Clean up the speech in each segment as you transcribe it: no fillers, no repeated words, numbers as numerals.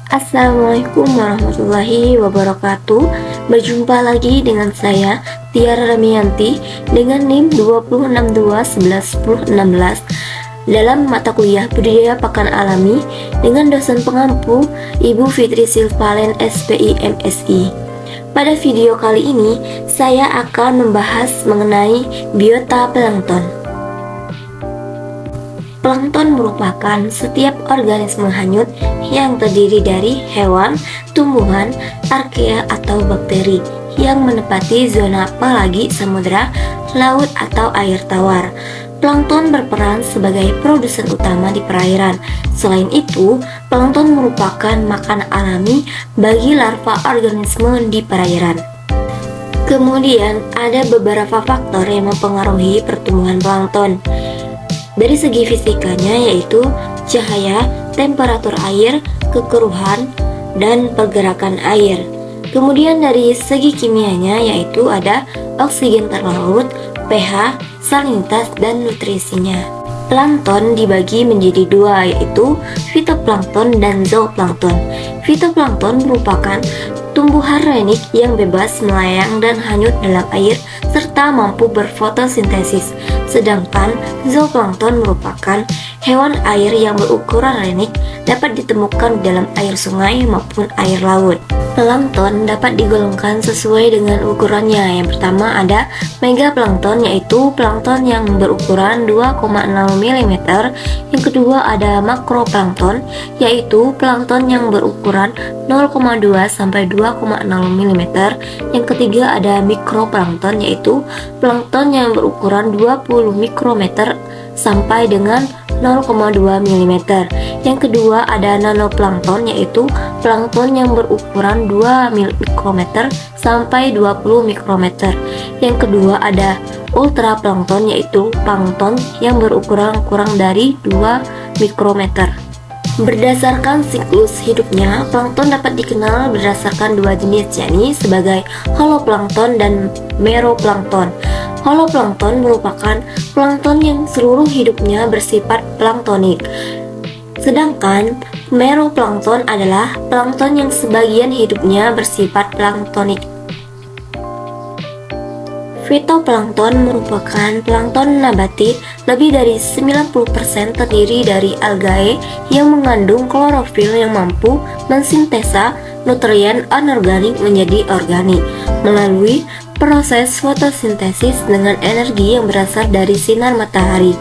Assalamualaikum warahmatullahi wabarakatuh. Berjumpa lagi dengan saya Tiara Remianti dengan NIM 20621111016 dalam mata kuliah Budidaya Pakan Alami dengan dosen pengampu Ibu Fitri Silvalen SPI MSI. Pada video kali ini saya akan membahas mengenai biota plankton. Plankton merupakan setiap organisme hanyut yang terdiri dari hewan, tumbuhan, arkea atau bakteri yang menempati zona apalagi samudera, laut atau air tawar. Plankton berperan sebagai produsen utama di perairan. Selain itu, plankton merupakan makanan alami bagi larva organisme di perairan. Kemudian, ada beberapa faktor yang mempengaruhi pertumbuhan plankton. Dari segi fisikanya yaitu cahaya, temperatur air, kekeruhan, dan pergerakan air. Kemudian dari segi kimianya yaitu ada oksigen terlarut, pH, salinitas, dan nutrisinya. Plankton dibagi menjadi dua yaitu fitoplankton dan zooplankton. Fitoplankton merupakan tumbuhan renik yang bebas melayang dan hanyut dalam air serta mampu berfotosintesis. Sedangkan zooplankton merupakan hewan air yang berukuran renik, dapat ditemukan di dalam air sungai maupun air laut. Plankton dapat digolongkan sesuai dengan ukurannya. Yang pertama ada megaplankton, yaitu plankton yang berukuran 2,0 mm. Yang kedua ada makroplankton, yaitu plankton yang berukuran 0,2 sampai 2,0 mm. Yang ketiga ada mikroplankton, yaitu plankton yang berukuran 20 mikrometer sampai dengan 0,2 mm. Yang kedua ada nanoplankton, yaitu plankton yang berukuran 2 mikrometer sampai 20 mikrometer. Yang kedua ada ultraplankton, yaitu plankton yang berukuran kurang dari 2 mikrometer. Berdasarkan siklus hidupnya, plankton dapat dikenal berdasarkan dua jenis, yakni sebagai holoplankton dan meroplankton. Holoplankton merupakan plankton yang seluruh hidupnya bersifat planktonik. Sedangkan meroplankton adalah plankton yang sebagian hidupnya bersifat planktonik. Fitoplankton merupakan plankton nabati. Lebih dari 90% terdiri dari algae yang mengandung klorofil yang mampu mensintesa nutrien anorganik menjadi organik melalui proses fotosintesis dengan energi yang berasal dari sinar matahari.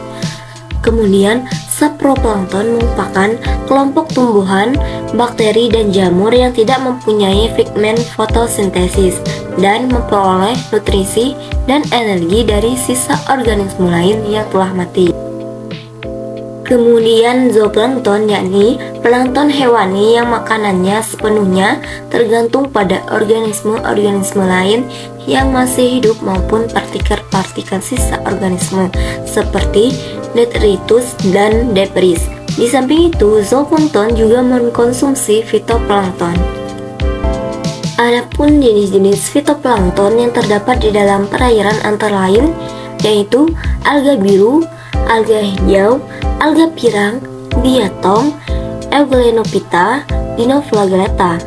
Kemudian, saproplankton merupakan kelompok tumbuhan, bakteri, dan jamur yang tidak mempunyai pigmen fotosintesis dan memperoleh nutrisi dan energi dari sisa organisme lain yang telah mati. Kemudian zooplankton, yakni plankton hewani yang makanannya sepenuhnya tergantung pada organisme-organisme lain yang masih hidup maupun partikel-partikel sisa organisme seperti detritus dan debris. Di samping itu, zooplankton juga mengkonsumsi fitoplankton. Adapun jenis-jenis fitoplankton yang terdapat di dalam perairan antara lain yaitu alga biru, alga hijau, alga pirang, diatom, Euglenophyta, dinoflagellata.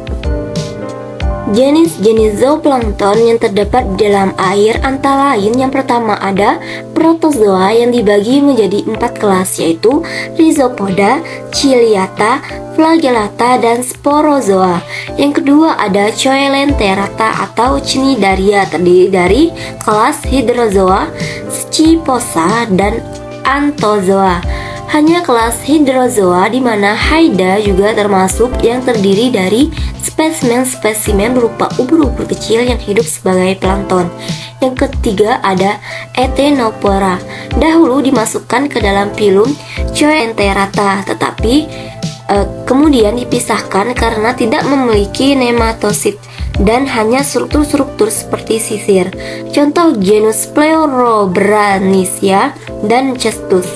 Jenis-jenis zooplankton yang terdapat di dalam air antara lain yang pertama ada protozoa yang dibagi menjadi 4 kelas yaitu Rhizopoda, Ciliata, Flagellata, dan Sporozoa. Yang kedua ada Coelenterata atau Cnidaria terdiri dari kelas Hydrozoa, Scyphosa, dan Anthozoa. Hanya kelas Hydrozoa di mana Haida juga termasuk yang terdiri dari spesimen-spesimen berupa ubur-ubur kecil yang hidup sebagai plankton. Yang ketiga ada Echinopora. Dahulu dimasukkan ke dalam filum Coelenterata, tetapi kemudian dipisahkan karena tidak memiliki nematosit dan hanya struktur-struktur seperti sisir. Contoh genus Pleurobranisia dan Cestus.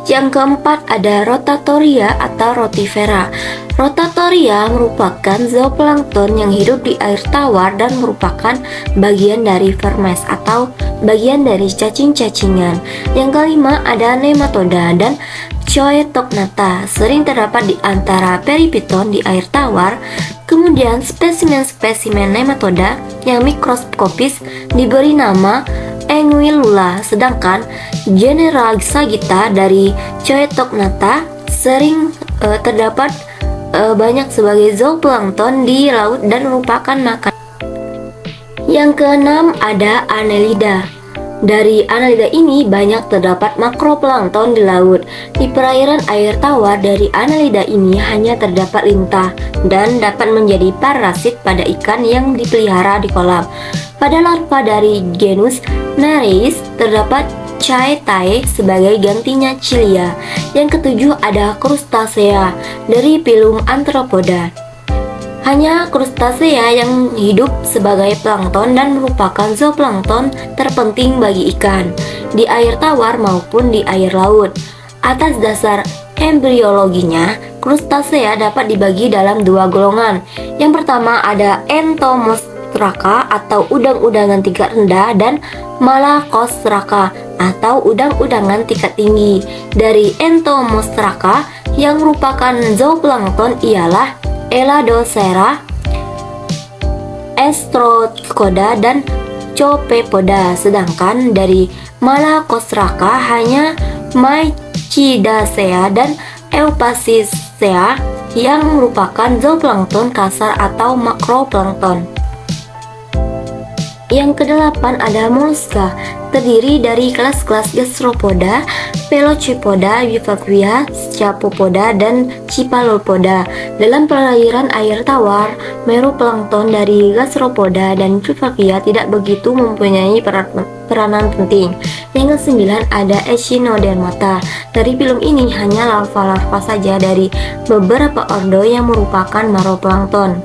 Yang keempat ada Rotatoria atau Rotifera. Rotatoria merupakan zooplankton yang hidup di air tawar dan merupakan bagian dari vermes atau bagian dari cacing-cacingan. Yang kelima ada Nematoda dan Choetognatha sering terdapat di antara peripiton di air tawar. Kemudian spesimen-spesimen nematoda yang mikroskopis diberi nama Anguillula, sedangkan Generalisagita dari Choetognatha sering terdapat banyak sebagai zooplankton di laut dan merupakan makan. Yang keenam ada Annelida. Dari Annelida ini banyak terdapat makroplankton di laut. Di perairan air tawar dari Annelida ini hanya terdapat lintah dan dapat menjadi parasit pada ikan yang dipelihara di kolam. Pada larva dari genus Nereis terdapat Chaetae sebagai gantinya cilia. Yang ketujuh ada Crustacea dari filum Arthropoda. Hanya Crustacea yang hidup sebagai plankton dan merupakan zooplankton terpenting bagi ikan di air tawar maupun di air laut. Atas dasar embriologinya, Crustacea dapat dibagi dalam dua golongan. Yang pertama ada Entomostraka atau udang-udangan tingkat rendah dan Malacostraca atau udang-udangan tingkat tinggi. Dari Entomostraka yang merupakan zooplankton ialah Eladocera, Estrocoda, dan Copepoda. Sedangkan dari Malacostraca hanya Mycidacea dan Eupacicea yang merupakan zooplankton kasar atau makroplankton. Yang kedelapan ada Mollusca, terdiri dari kelas-kelas Gastropoda, Velocipoda, Bivacua, Scapopoda, dan Cephalopoda. Dalam perairan air tawar, meruplankton dari Gastropoda dan Bivacua tidak begitu mempunyai peranan penting. Yang kesembilan ada Echinodermata. Dari film ini hanya larva-larva saja dari beberapa ordo yang merupakan maroplankton.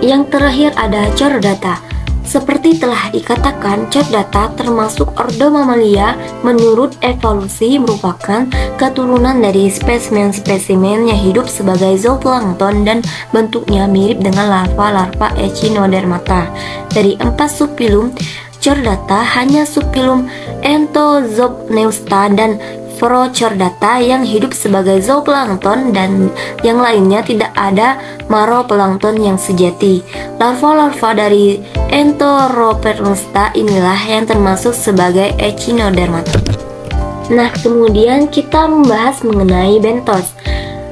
Yang terakhir ada Chordata. Seperti telah dikatakan, Chordata termasuk ordo Mamalia. Menurut evolusi merupakan keturunan dari spesimen-spesimen yang hidup sebagai zooplankton dan bentuknya mirip dengan larva-larva Echinodermata. Dari 4 subfilum Chordata, hanya subfilum Entozooneusta dan Prochordata yang hidup sebagai zooplankton dan yang lainnya tidak ada maroplankton yang sejati. Larva-larva dari Enteroperneusta inilah yang termasuk sebagai Echinodermata. Nah, kemudian kita membahas mengenai bentos.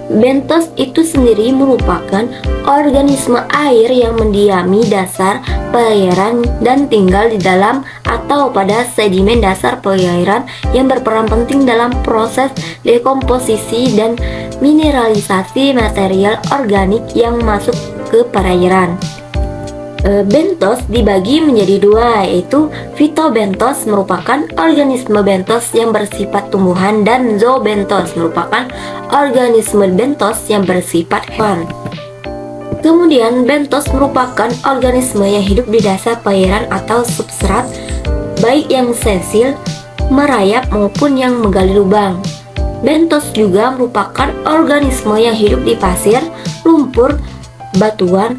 Bentos itu sendiri merupakan organisme air yang mendiami dasar perairan dan tinggal di dalam atau pada sedimen dasar perairan yang berperan penting dalam proses dekomposisi dan mineralisasi material organik yang masuk ke perairan. Bentos dibagi menjadi dua, yaitu Phytobenthos merupakan organisme bentos yang bersifat tumbuhan dan Zoobenthos merupakan organisme bentos yang bersifat hewan. Kemudian bentos merupakan organisme yang hidup di dasar perairan atau substrat, baik yang sesil, merayap maupun yang menggali lubang. Bentos juga merupakan organisme yang hidup di pasir, lumpur, batuan,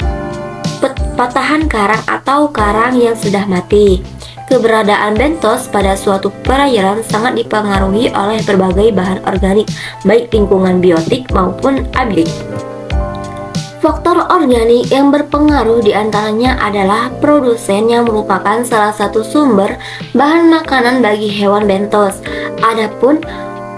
patahan karang atau karang yang sudah mati. Keberadaan bentos pada suatu perairan sangat dipengaruhi oleh berbagai bahan organik, baik lingkungan biotik maupun abiotik. Faktor organik yang berpengaruh diantaranya adalah produsen yang merupakan salah satu sumber bahan makanan bagi hewan bentos. Adapun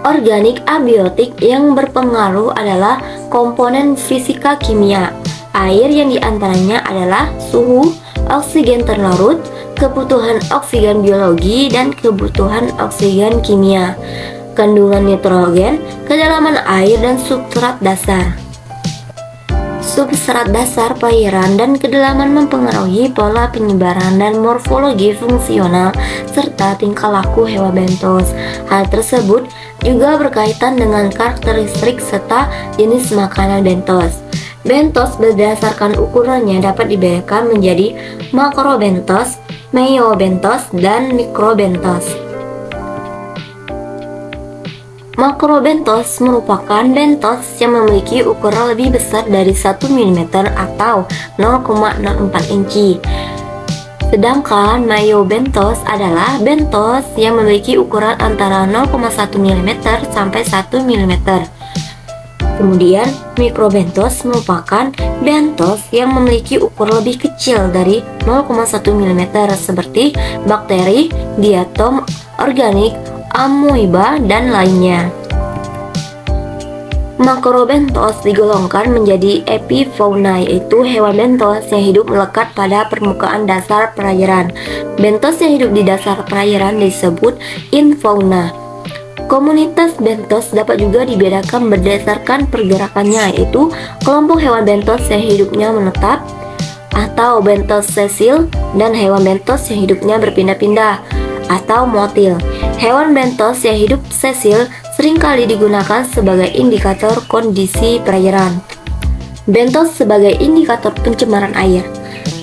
organik abiotik yang berpengaruh adalah komponen fisika kimia. Air yang diantaranya adalah suhu, oksigen terlarut, kebutuhan oksigen biologi, dan kebutuhan oksigen kimia, kandungan nitrogen, kedalaman air, dan substrat dasar. Substrat dasar perairan dan kedalaman mempengaruhi pola penyebaran dan morfologi fungsional serta tingkah laku hewan bentos. Hal tersebut juga berkaitan dengan karakteristik serta jenis makanan bentos. Bentos berdasarkan ukurannya dapat dibedakan menjadi makrobentos, meiobentos, dan mikrobentos. Makrobentos merupakan bentos yang memiliki ukuran lebih besar dari 1 mm atau 0,04 inci. Sedangkan myobenthos adalah benthos yang memiliki ukuran antara 0,1 mm sampai 1 mm. Kemudian, mikrobenthos merupakan benthos yang memiliki ukuran lebih kecil dari 0,1 mm seperti bakteri, diatom organik, amoeba, dan lainnya. Makrobenthos digolongkan menjadi epifauna, yaitu hewan benthos yang hidup melekat pada permukaan dasar perairan. Benthos yang hidup di dasar perairan disebut infauna. Komunitas benthos dapat juga dibedakan berdasarkan pergerakannya, yaitu kelompok hewan benthos yang hidupnya menetap atau benthos sesil dan hewan benthos yang hidupnya berpindah-pindah atau motil. Hewan benthos yang hidup sesil seringkali digunakan sebagai indikator kondisi perairan. Benthos sebagai indikator pencemaran air.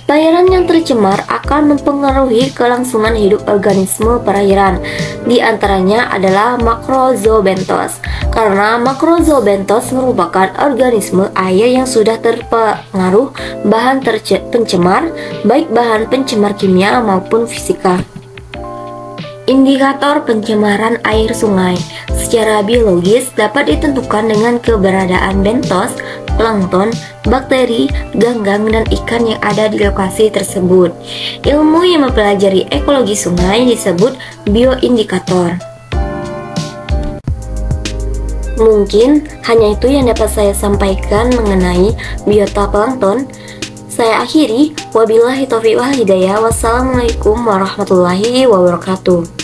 Perairan yang tercemar akan mempengaruhi kelangsungan hidup organisme perairan. Di antaranya adalah makrozobenthos. Karena makrozobenthos merupakan organisme air yang sudah terpengaruh bahan pencemar, baik bahan pencemar kimia maupun fisika. Indikator pencemaran air sungai secara biologis dapat ditentukan dengan keberadaan benthos, plankton, bakteri, ganggang, dan ikan yang ada di lokasi tersebut. Ilmu yang mempelajari ekologi sungai disebut bioindikator. Mungkin hanya itu yang dapat saya sampaikan mengenai biota plankton. Saya akhiri, wabillahi taufiq wal hidayah. Wassalamualaikum warahmatullahi wabarakatuh.